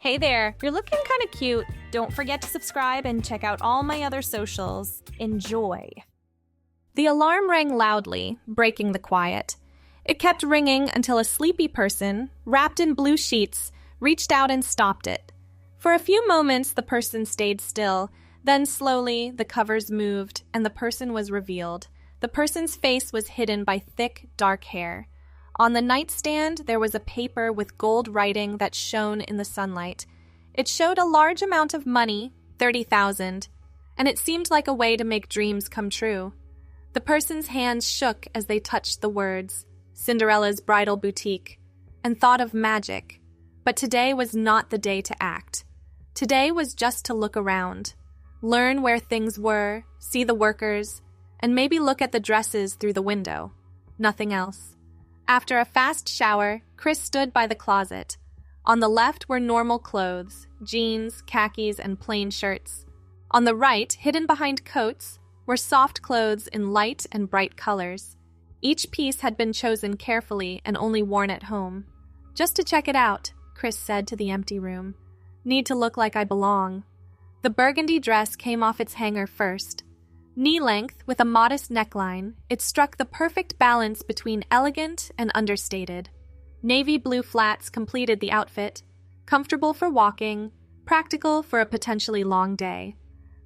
Hey there, you're looking kind of cute. Don't forget to subscribe and check out all my other socials. Enjoy. The alarm rang loudly, breaking the quiet. It kept ringing until a sleepy person, wrapped in blue sheets, reached out and stopped it. For a few moments, the person stayed still. Then slowly, the covers moved and the person was revealed. The person's face was hidden by thick, dark hair. On the nightstand, there was a paper with gold writing that shone in the sunlight. It showed a large amount of money, 30,000, and it seemed like a way to make dreams come true. The person's hands shook as they touched the words, Cinderella's Bridal Boutique, and thought of magic. But today was not the day to act. Today was just to look around, learn where things were, see the workers, and maybe look at the dresses through the window. Nothing else. After a fast shower, Chris stood by the closet. On the left were normal clothes, jeans, khakis, and plain shirts. On the right, hidden behind coats, were soft clothes in light and bright colors. Each piece had been chosen carefully and only worn at home. Just to check it out, Chris said to the empty room. Need to look like I belong. The burgundy dress came off its hanger first. Knee-length, with a modest neckline, it struck the perfect balance between elegant and understated. Navy blue flats completed the outfit, comfortable for walking, practical for a potentially long day.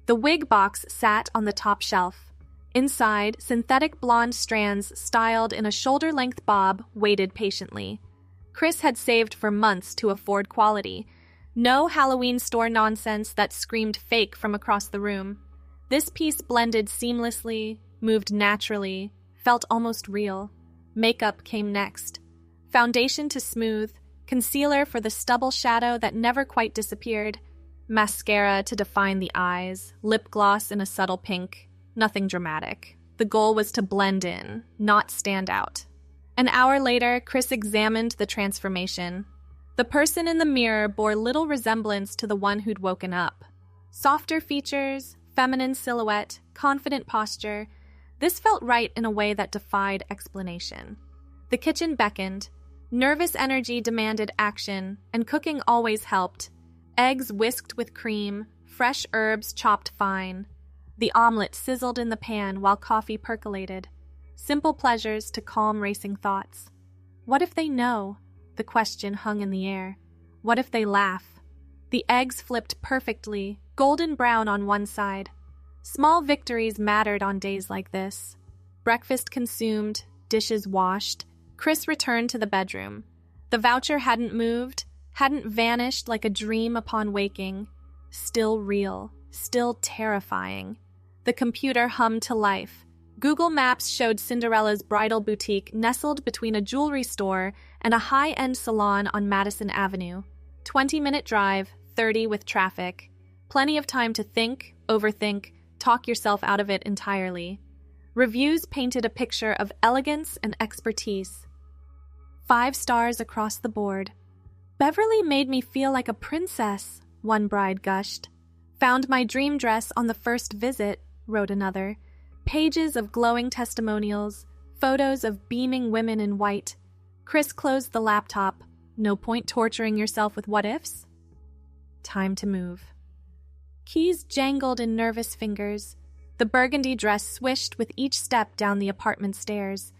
The wig box sat on the top shelf. Inside, synthetic blonde strands styled in a shoulder-length bob waited patiently. Chris had saved for months to afford quality. No Halloween store nonsense that screamed fake from across the room. This piece blended seamlessly, moved naturally, felt almost real. Makeup came next. Foundation to smooth, concealer for the stubble shadow that never quite disappeared, mascara to define the eyes, lip gloss in a subtle pink. Nothing dramatic. The goal was to blend in, not stand out. An hour later, Chris examined the transformation. The person in the mirror bore little resemblance to the one who'd woken up. Softer features, feminine silhouette, confident posture. This felt right in a way that defied explanation. The kitchen beckoned. Nervous energy demanded action, and cooking always helped. Eggs whisked with cream, fresh herbs chopped fine. The omelet sizzled in the pan while coffee percolated. Simple pleasures to calm racing thoughts. What if they know? The question hung in the air. What if they laugh? The eggs flipped perfectly, golden brown on one side. Small victories mattered on days like this. Breakfast consumed, dishes washed. Chris returned to the bedroom. The voucher hadn't moved, hadn't vanished like a dream upon waking. Still real, still terrifying. The computer hummed to life. Google Maps showed Cinderella's Bridal Boutique nestled between a jewelry store and a high-end salon on Madison Avenue. 20-minute drive, 30 with traffic. Plenty of time to think, overthink, talk yourself out of it entirely. Reviews painted a picture of elegance and expertise. 5 stars across the board. Beverly made me feel like a princess, one bride gushed. Found my dream dress on the first visit, wrote another. Pages of glowing testimonials, photos of beaming women in white. Chris closed the laptop. No point torturing yourself with what-ifs? Time to move. Keys jangled in nervous fingers. The burgundy dress swished with each step down the apartment stairs.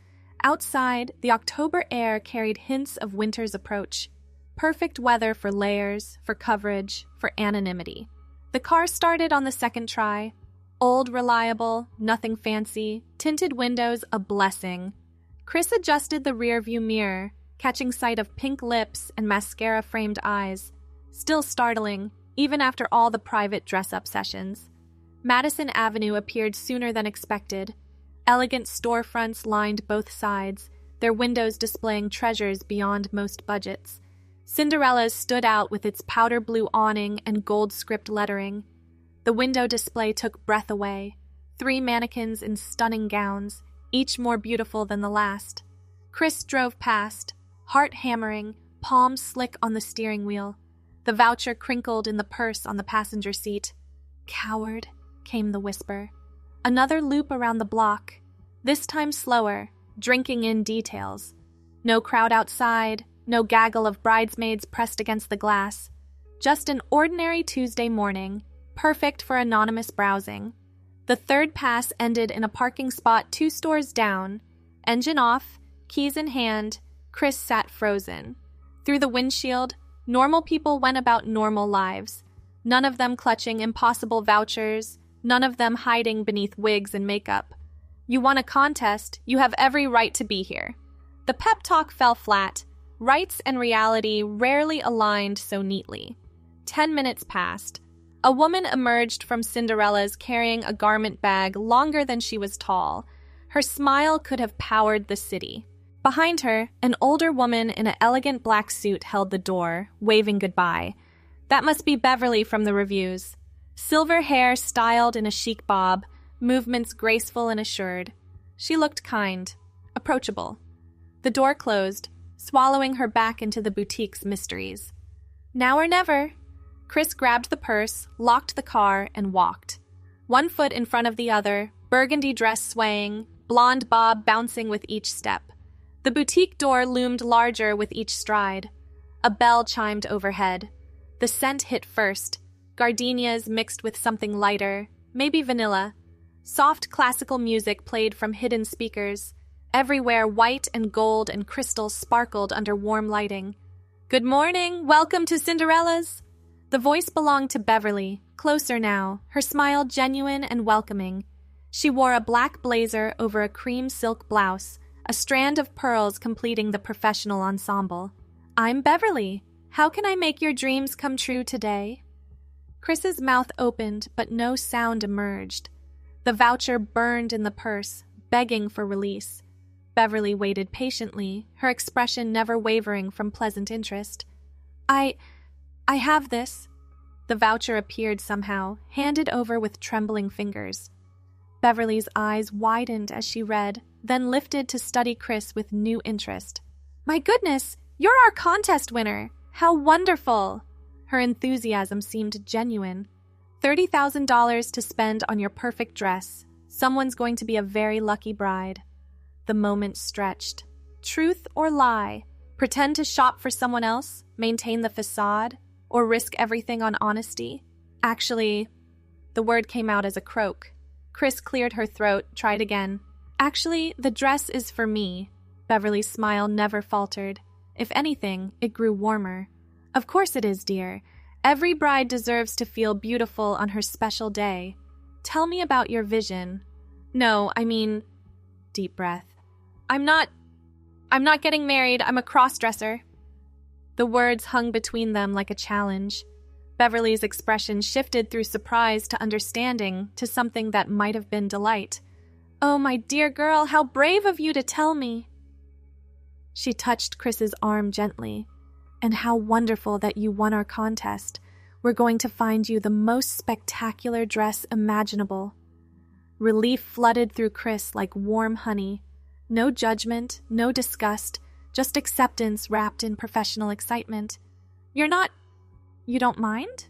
Outside, the October air carried hints of winter's approach. Perfect weather for layers, for coverage, for anonymity. The car started on the second try. Old, reliable, nothing fancy, tinted windows a blessing. Chris adjusted the rearview mirror, catching sight of pink lips and mascara-framed eyes. Still startling, even after all the private dress-up sessions. Madison Avenue appeared sooner than expected. Elegant storefronts lined both sides, their windows displaying treasures beyond most budgets. Cinderella's stood out with its powder blue awning and gold script lettering. The window display took breath away. 3 mannequins in stunning gowns, each more beautiful than the last. Chris drove past, heart hammering, palms slick on the steering wheel. The voucher crinkled in the purse on the passenger seat. Coward, came the whisper. Another loop around the block, this time slower, drinking in details. No crowd outside, no gaggle of bridesmaids pressed against the glass. Just an ordinary Tuesday morning, perfect for anonymous browsing. The third pass ended in a parking spot 2 stores down. Engine off, keys in hand, Chris sat frozen. Through the windshield, normal people went about normal lives. None of them clutching impossible vouchers, none of them hiding beneath wigs and makeup. You won a contest, you have every right to be here. The pep talk fell flat. Rights and reality rarely aligned so neatly. 10 minutes passed. A woman emerged from Cinderella's carrying a garment bag longer than she was tall. Her smile could have powered the city. Behind her, an older woman in an elegant black suit held the door, waving goodbye. That must be Beverly from the reviews. Silver hair styled in a chic bob, movements graceful and assured. She looked kind, approachable. The door closed, swallowing her back into the boutique's mysteries. Now or never. Chris grabbed the purse, locked the car, and walked. 1 foot in front of the other, burgundy dress swaying, blonde bob bouncing with each step. The boutique door loomed larger with each stride. A bell chimed overhead. The scent hit first, gardenias mixed with something lighter, maybe vanilla. Soft classical music played from hidden speakers. Everywhere white and gold and crystal sparkled under warm lighting. Good morning, welcome to Cinderella's. The voice belonged to Beverly, closer now, her smile genuine and welcoming. She wore a black blazer over a cream silk blouse, a strand of pearls completing the professional ensemble. I'm Beverly. How can I make your dreams come true today? Chris's mouth opened, but no sound emerged. The voucher burned in the purse, begging for release. Beverly waited patiently, her expression never wavering from pleasant interest. I have this. The voucher appeared somehow, handed over with trembling fingers. Beverly's eyes widened as she read, then lifted to study Chris with new interest. My goodness, you're our contest winner! How wonderful! Her enthusiasm seemed genuine. $30,000 to spend on your perfect dress. Someone's going to be a very lucky bride. The moment stretched. Truth or lie? Pretend to shop for someone else? Maintain the facade? Or risk everything on honesty? Actually, the word came out as a croak. Chris cleared her throat, tried again. Actually, the dress is for me. Beverly's smile never faltered. If anything, it grew warmer. Of course it is, dear. Every bride deserves to feel beautiful on her special day. Tell me about your vision. No, I mean... Deep breath. I'm not getting married. I'm a crossdresser. The words hung between them like a challenge. Beverly's expression shifted through surprise to understanding to something that might have been delight. Oh, my dear girl, how brave of you to tell me. She touched Chris's arm gently. And how wonderful that you won our contest. We're going to find you the most spectacular dress imaginable. Relief flooded through Chris like warm honey. No judgment, no disgust, just acceptance wrapped in professional excitement. You don't mind?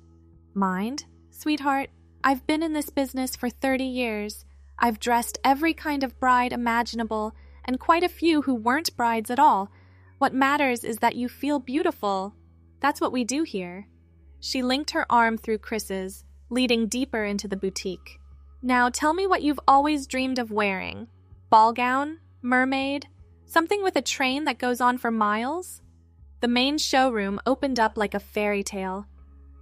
Mind? Sweetheart, I've been in this business for 30 years. I've dressed every kind of bride imaginable, and quite a few who weren't brides at all. What matters is that you feel beautiful. That's what we do here. She linked her arm through Chris's, leading deeper into the boutique. Now tell me what you've always dreamed of wearing. Ball gown? Mermaid? Something with a train that goes on for miles? The main showroom opened up like a fairy tale.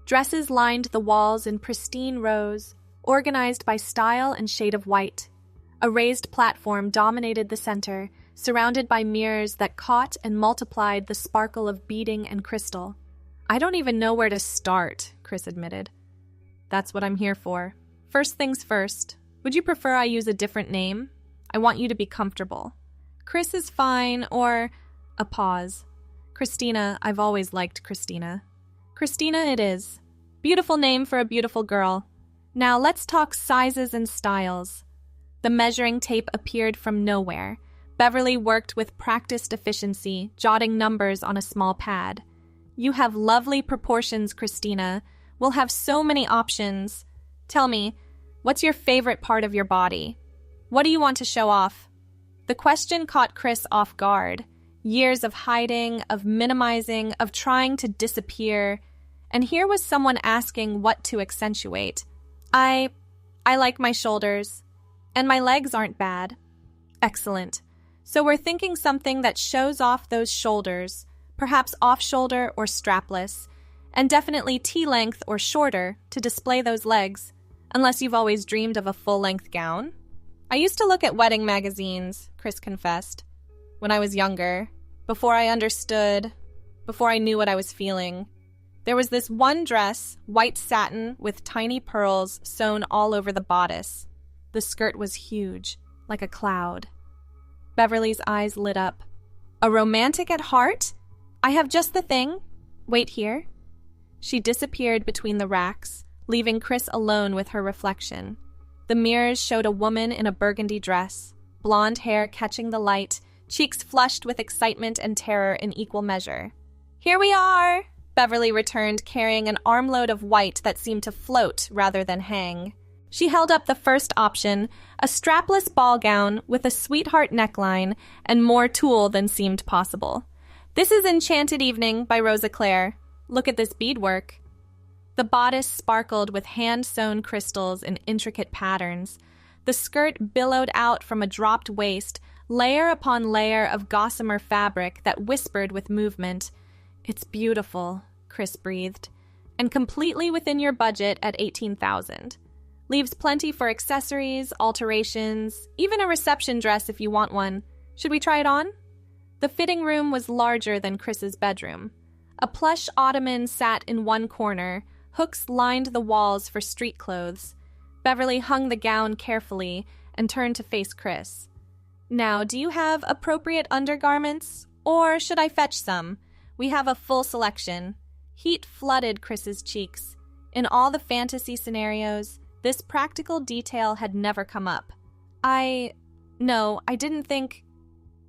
Dresses lined the walls in pristine rows, organized by style and shade of white. A raised platform dominated the center, surrounded by mirrors that caught and multiplied the sparkle of beading and crystal. I don't even know where to start, Chris admitted. That's what I'm here for. First things first, would you prefer I use a different name? I want you to be comfortable. Chris is fine, or... A pause. Christina, I've always liked Christina. Christina it is. Beautiful name for a beautiful girl. Now let's talk sizes and styles. The measuring tape appeared from nowhere. Beverly worked with practiced efficiency, jotting numbers on a small pad. You have lovely proportions, Christina. We'll have so many options. Tell me, what's your favorite part of your body? What do you want to show off? The question caught Chris off guard. Years of hiding, of minimizing, of trying to disappear. and here was someone asking what to accentuate. I like my shoulders, and my legs aren't bad. Excellent. So we're thinking something that shows off those shoulders, perhaps off-shoulder or strapless, and definitely T-length or shorter to display those legs, unless you've always dreamed of a full-length gown. I used to look at wedding magazines, Chris confessed, when I was younger, before I understood, before I knew what I was feeling. There was this one dress, white satin with tiny pearls sewn all over the bodice. The skirt was huge, like a cloud. Beverly's eyes lit up. A romantic at heart? I have just the thing. Wait here. She disappeared between the racks, leaving Chris alone with her reflection. The mirrors showed a woman in a burgundy dress, blonde hair catching the light, cheeks flushed with excitement and terror in equal measure. Here we are, Beverly returned, carrying an armload of white that seemed to float rather than hang. She held up the first option, a strapless ball gown with a sweetheart neckline and more tulle than seemed possible. This is Enchanted Evening by Rosa Claire. Look at this beadwork. The bodice sparkled with hand-sewn crystals in intricate patterns. The skirt billowed out from a dropped waist, layer upon layer of gossamer fabric that whispered with movement. It's beautiful, Chris breathed, and completely within your budget at $18,000. Leaves plenty for accessories, alterations, even a reception dress if you want one. Should we try it on? The fitting room was larger than Chris's bedroom. A plush ottoman sat in one corner. Hooks lined the walls for street clothes. Beverly hung the gown carefully and turned to face Chris. Now, do you have appropriate undergarments? Or should I fetch some? We have a full selection. Heat flooded Chris's cheeks. In all the fantasy scenarios, this practical detail had never come up. No, I didn't think...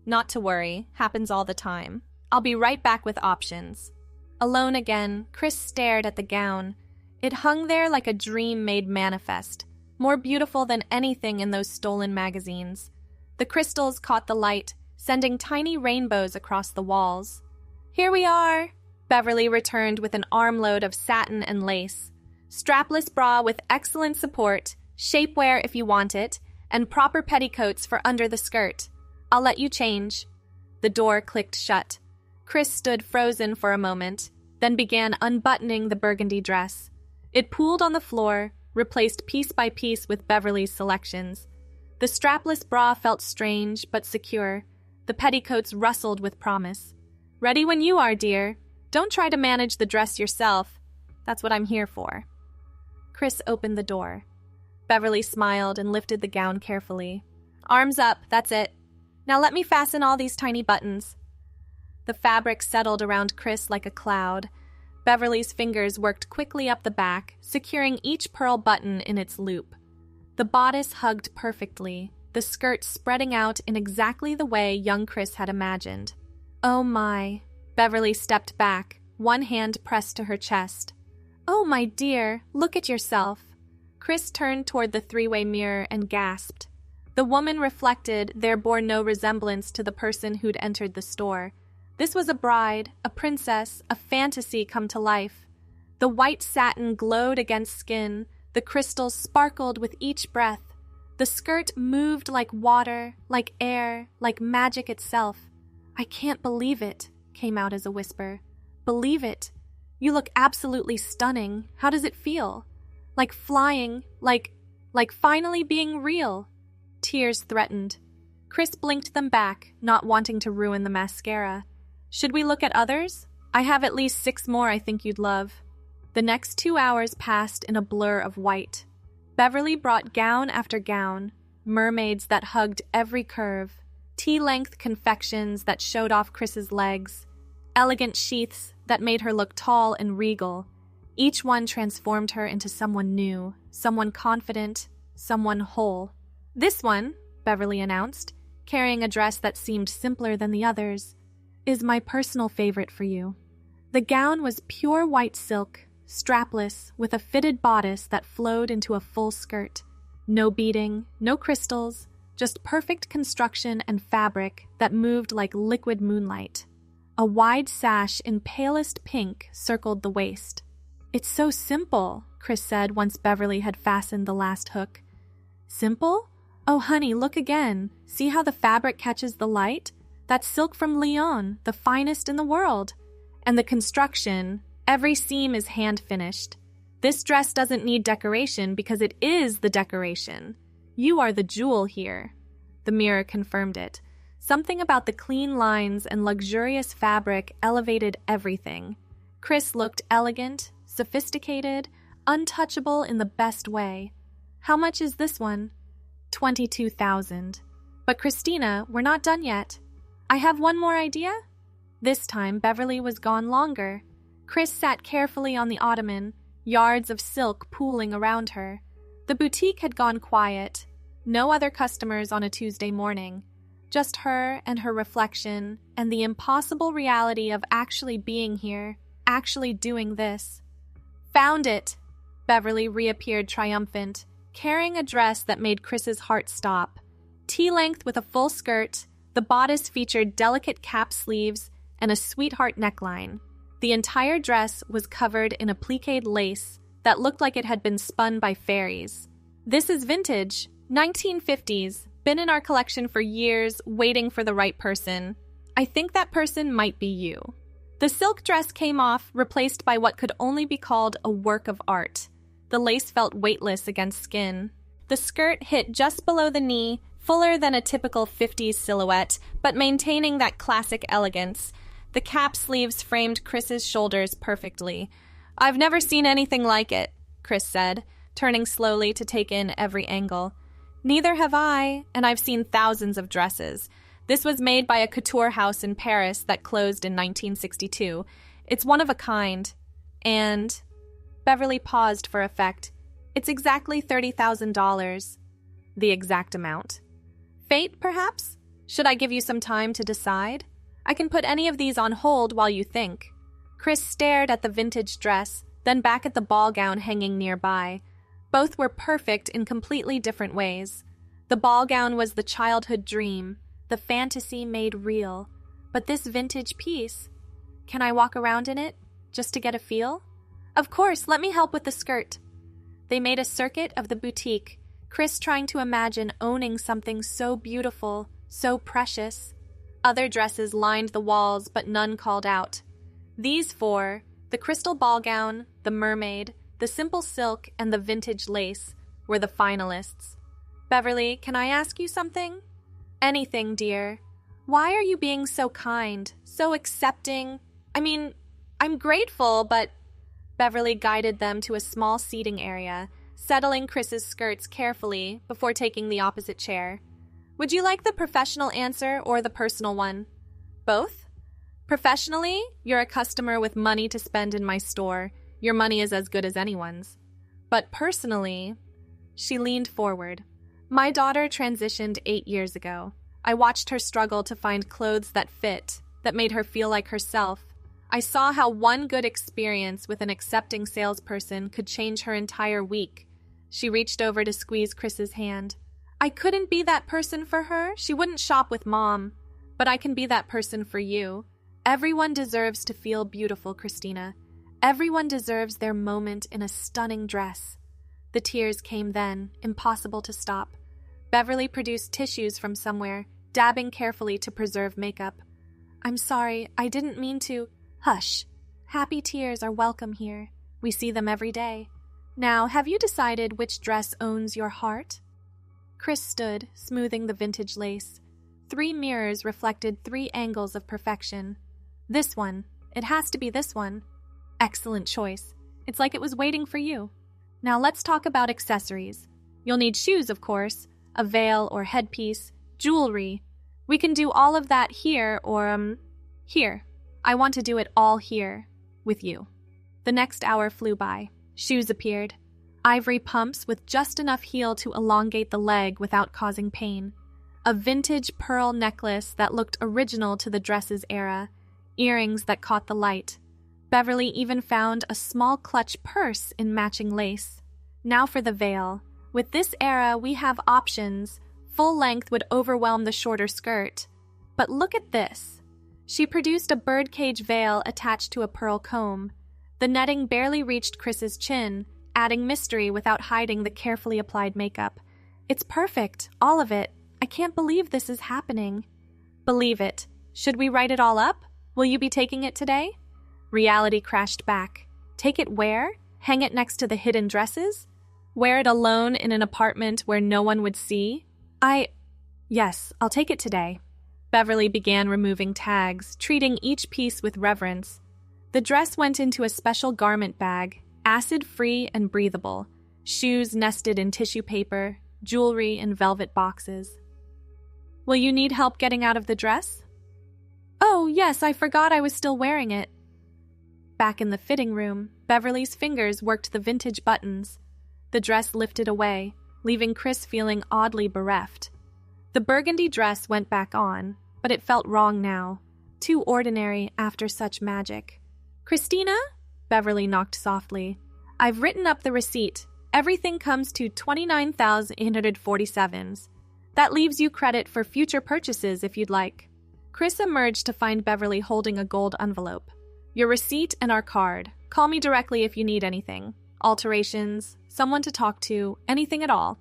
Not to worry, happens all the time. I'll be right back with options. Alone again, Chris stared at the gown. It hung there like a dream made manifest, more beautiful than anything in those stolen magazines. The crystals caught the light, sending tiny rainbows across the walls. Here we are, Beverly returned with an armload of satin and lace. Strapless bra with excellent support, shapewear if you want it, and proper petticoats for under the skirt. I'll let you change. The door clicked shut. Chris stood frozen for a moment, then began unbuttoning the burgundy dress. It pooled on the floor, replaced piece by piece with Beverly's selections. The strapless bra felt strange but secure. The petticoats rustled with promise. Ready when you are, dear. Don't try to manage the dress yourself. That's what I'm here for. Chris opened the door. Beverly smiled and lifted the gown carefully. Arms up, that's it. Now let me fasten all these tiny buttons. The fabric settled around Chris like a cloud. Beverly's fingers worked quickly up the back, securing each pearl button in its loop. The bodice hugged perfectly, the skirt spreading out in exactly the way young Chris had imagined. Oh my. Beverly stepped back, one hand pressed to her chest. Oh my dear, look at yourself. Chris turned toward the three-way mirror and gasped. The woman reflected there bore no resemblance to the person who'd entered the store. This was a bride, a princess, a fantasy come to life. The white satin glowed against skin, the crystals sparkled with each breath. The skirt moved like water, like air, like magic itself. I can't believe it, came out as a whisper. Believe it. You look absolutely stunning. How does it feel? Like flying, like finally being real. Tears threatened. Chris blinked them back, not wanting to ruin the mascara. Should we look at others? I have at least 6 more I think you'd love. The next 2 hours passed in a blur of white. Beverly brought gown after gown, mermaids that hugged every curve, T-length confections that showed off Chris's legs, elegant sheaths that made her look tall and regal. Each one transformed her into someone new, someone confident, someone whole. This one, Beverly announced, carrying a dress that seemed simpler than the others, is my personal favorite for you. The gown was pure white silk, strapless, with a fitted bodice that flowed into a full skirt. No beading, no crystals, just perfect construction and fabric that moved like liquid moonlight. A wide sash in palest pink circled the waist. "It's so simple," Chris said once Beverly had fastened the last hook. "Simple? Oh, honey, look again. See how the fabric catches the light? That's silk from Lyon, the finest in the world. And the construction, every seam is hand-finished. This dress doesn't need decoration because it is the decoration. You are the jewel here." The mirror confirmed it. Something about the clean lines and luxurious fabric elevated everything. Chris looked elegant, sophisticated, untouchable in the best way. "How much is this one?" $22,000. "But Christina, we're not done yet. I have one more idea." This time, Beverly was gone longer. Chris sat carefully on the ottoman, yards of silk pooling around her. The boutique had gone quiet. No other customers on a Tuesday morning. Just her and her reflection, and the impossible reality of actually being here, actually doing this. "Found it!" Beverly reappeared triumphant, carrying a dress that made Chris's heart stop. Tea-length with a full skirt, the bodice featured delicate cap sleeves and a sweetheart neckline. The entire dress was covered in appliqued lace that looked like it had been spun by fairies. "This is vintage, 1950s, been in our collection for years, waiting for the right person. I think that person might be you." The silk dress came off, replaced by what could only be called a work of art. The lace felt weightless against skin. The skirt hit just below the knee, fuller than a typical 50s silhouette, but maintaining that classic elegance. The cap sleeves framed Chris's shoulders perfectly. "I've never seen anything like it," Chris said, turning slowly to take in every angle. "Neither have I, and I've seen thousands of dresses. This was made by a couture house in Paris that closed in 1962. It's one of a kind. And..." Beverly paused for effect. "It's exactly $30,000. The exact amount. Fate, perhaps? Should I give you some time to decide? I can put any of these on hold while you think." Chris stared at the vintage dress, then back at the ball gown hanging nearby. Both were perfect in completely different ways. The ball gown was the childhood dream, the fantasy made real. But this vintage piece, can I walk around in it, just to get a feel? "Of course, let me help with the skirt." They made a circuit of the boutique, Chris trying to imagine owning something so beautiful, so precious. Other dresses lined the walls, but none called out. These four, the crystal ball gown, the mermaid, the simple silk, and the vintage lace, were the finalists. "Beverly, can I ask you something?" "Anything, dear. Why are you being so kind, so accepting? I mean, I'm grateful, but..." Beverly guided them to a small seating area, settling Chris's skirts carefully before taking the opposite chair. "Would you like the professional answer or the personal one?" "Both? Professionally, you're a customer with money to spend in my store. Your money is as good as anyone's. But personally..." She leaned forward. "My daughter transitioned 8 years ago. I watched her struggle to find clothes that fit, that made her feel like herself. I saw how one good experience with an accepting salesperson could change her entire week." She reached over to squeeze Chris's hand. "I couldn't be that person for her. She wouldn't shop with Mom. But I can be that person for you. Everyone deserves to feel beautiful, Christina. Everyone deserves their moment in a stunning dress." The tears came then, impossible to stop. Beverly produced tissues from somewhere, dabbing carefully to preserve makeup. "I'm sorry, I didn't mean to..." "Hush. Happy tears are welcome here. We see them every day. Now, have you decided which dress owns your heart?" Chris stood, smoothing the vintage lace. 3 mirrors reflected 3 angles of perfection. "This one. It has to be this one." "Excellent choice. It's like it was waiting for you. Now let's talk about accessories. You'll need shoes, of course, a veil or headpiece, jewelry. We can do all of that here or, here. I want to do it all here, with you." The next hour flew by. Shoes appeared. Ivory pumps with just enough heel to elongate the leg without causing pain. A vintage pearl necklace that looked original to the dress's era. Earrings that caught the light. Beverly even found a small clutch purse in matching lace. Now for the veil. With this era, we have options. Full length would overwhelm the shorter skirt. But look at this. She produced a birdcage veil attached to a pearl comb. The netting barely reached Chris's chin, adding mystery without hiding the carefully applied makeup. It's perfect, all of it. I can't believe this is happening. Believe it. Should we write it all up? Will you be taking it today? Reality crashed back. Take it where? Hang it next to the hidden dresses? Wear it alone in an apartment where no one would see? Yes, I'll take it today. Beverly began removing tags, treating each piece with reverence. The dress went into a special garment bag, acid-free and breathable, shoes nested in tissue paper, jewelry in velvet boxes. Will you need help getting out of the dress? Oh, yes, I forgot I was still wearing it. Back in the fitting room, Beverly's fingers worked the vintage buttons. The dress lifted away, leaving Chris feeling oddly bereft. The burgundy dress went back on, but it felt wrong now, too ordinary after such magic. Christina? Beverly knocked softly. I've written up the receipt. Everything comes to $29,847. That leaves you credit for future purchases if you'd like. Chris emerged to find Beverly holding a gold envelope. Your receipt and our card. Call me directly if you need anything. Alterations, someone to talk to, anything at all.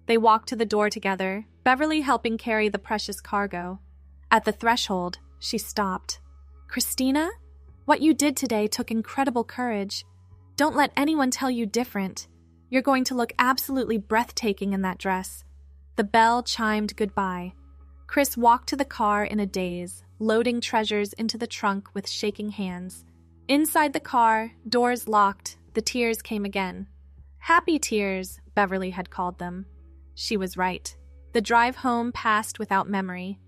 They walked to the door together, Beverly helping carry the precious cargo. At the threshold, she stopped. Christina? What you did today took incredible courage. Don't let anyone tell you different. You're going to look absolutely breathtaking in that dress. The bell chimed goodbye. Chris walked to the car in a daze, loading treasures into the trunk with shaking hands. Inside the car, doors locked, the tears came again. Happy tears, Beverly had called them. She was right. The drive home passed without memory.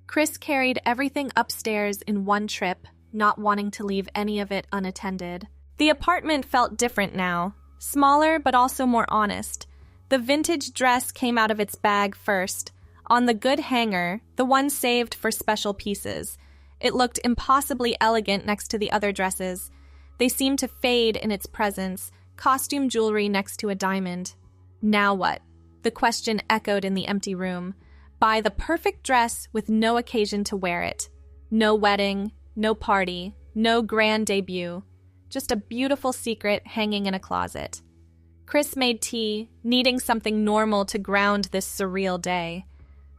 Chris carried everything upstairs in one trip, not wanting to leave any of it unattended. The apartment felt different now, smaller but also more honest. The vintage dress came out of its bag first, on the good hanger, the one saved for special pieces. It looked impossibly elegant next to the other dresses. They seemed to fade in its presence, costume jewelry next to a diamond. Now what? The question echoed in the empty room. Buy the perfect dress with no occasion to wear it. No wedding, no party, no grand debut. Just a beautiful secret hanging in a closet. Chris made tea, needing something normal to ground this surreal day.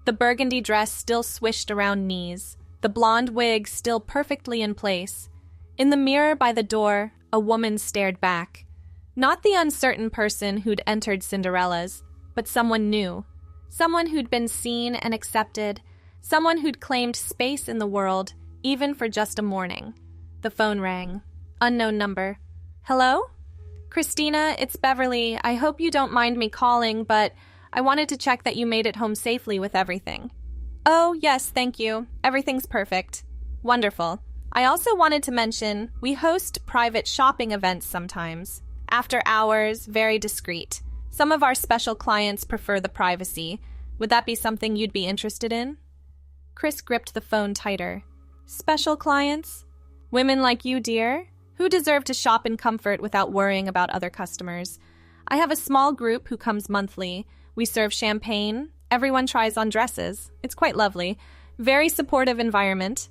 The burgundy dress still swished around knees, the blonde wig still perfectly in place. In the mirror by the door, a woman stared back. Not the uncertain person who'd entered Cinderella's, but someone new. Someone who'd been seen and accepted. Someone who'd claimed space in the world, even for just a morning. The phone rang. Unknown number. Hello? Christina, it's Beverly. I hope you don't mind me calling, but I wanted to check that you made it home safely with everything. Oh, yes, thank you. Everything's perfect. Wonderful. I also wanted to mention, we host private shopping events sometimes. After hours, very discreet. Some of our special clients prefer the privacy. Would that be something you'd be interested in? Chris gripped the phone tighter. Special clients? Women like you, dear, who deserve to shop in comfort without worrying about other customers. I have a small group who comes monthly. We serve champagne. Everyone tries on dresses. It's quite lovely. Very supportive environment.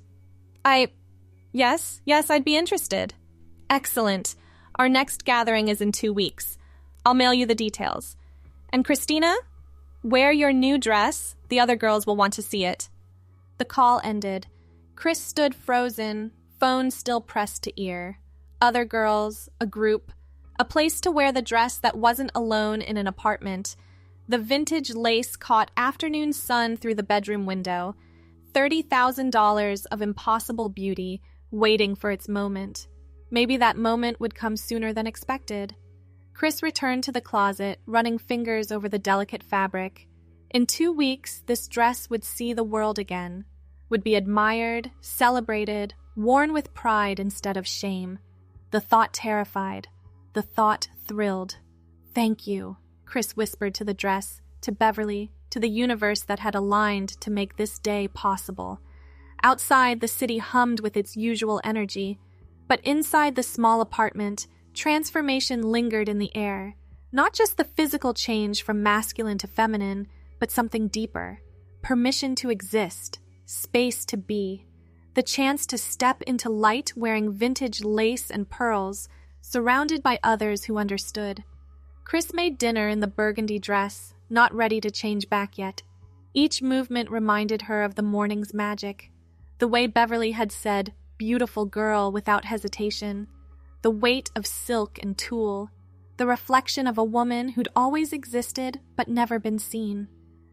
Yes, I'd be interested. Excellent. Our next gathering is in 2 weeks. I'll mail you the details. And Christina, wear your new dress. The other girls will want to see it. The call ended. Chris stood frozen, phone still pressed to ear. Other girls, a group, a place to wear the dress that wasn't alone in an apartment. The vintage lace caught afternoon sun through the bedroom window. $30,000 of impossible beauty waiting for its moment. Maybe that moment would come sooner than expected. Chris returned to the closet, running fingers over the delicate fabric. In 2 weeks, this dress would see the world again, would be admired, celebrated, worn with pride instead of shame. The thought terrified. The thought thrilled. Thank you, Chris whispered to the dress, to Beverly, to the universe that had aligned to make this day possible. Outside, the city hummed with its usual energy, but inside the small apartment, transformation lingered in the air. Not just the physical change from masculine to feminine, but something deeper. Permission to exist, space to be, the chance to step into light wearing vintage lace and pearls, surrounded by others who understood. Chris made dinner in the burgundy dress, not ready to change back yet. Each movement reminded her of the morning's magic. The way Beverly had said, "beautiful girl," without hesitation. The weight of silk and tulle. The reflection of a woman who'd always existed but never been seen.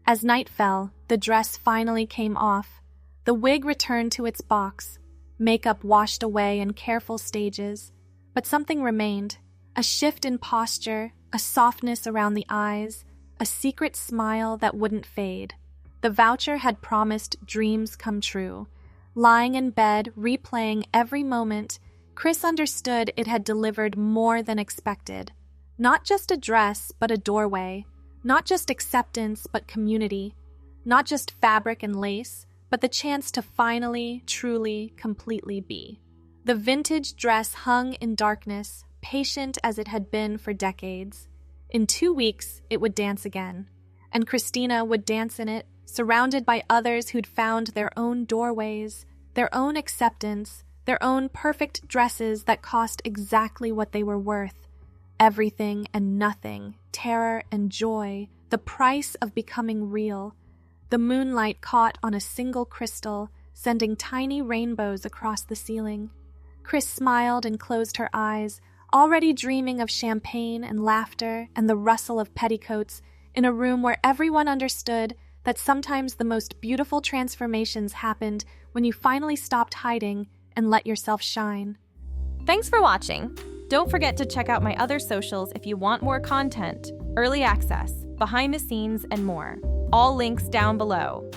As night fell, the dress finally came off. The wig returned to its box. Makeup washed away in careful stages. But something remained. A shift in posture, a softness around the eyes, a secret smile that wouldn't fade. The voucher had promised dreams come true. Lying in bed, replaying every moment, Chris understood it had delivered more than expected. Not just a dress, but a doorway. Not just acceptance, but community. Not just fabric and lace, but the chance to finally, truly, completely be. The vintage dress hung in darkness, patient as it had been for decades. In 2 weeks, it would dance again. And Christina would dance in it, surrounded by others who'd found their own doorways, their own acceptance, their own perfect dresses that cost exactly what they were worth. Everything and nothing, terror and joy, the price of becoming real. The moonlight caught on a single crystal, sending tiny rainbows across the ceiling. Chris smiled and closed her eyes, already dreaming of champagne and laughter and the rustle of petticoats in a room where everyone understood that sometimes the most beautiful transformations happened when you finally stopped hiding and let yourself shine. Thanks for watching. Don't forget to check out my other socials if you want more content, early access, behind the scenes, and more. All links down below.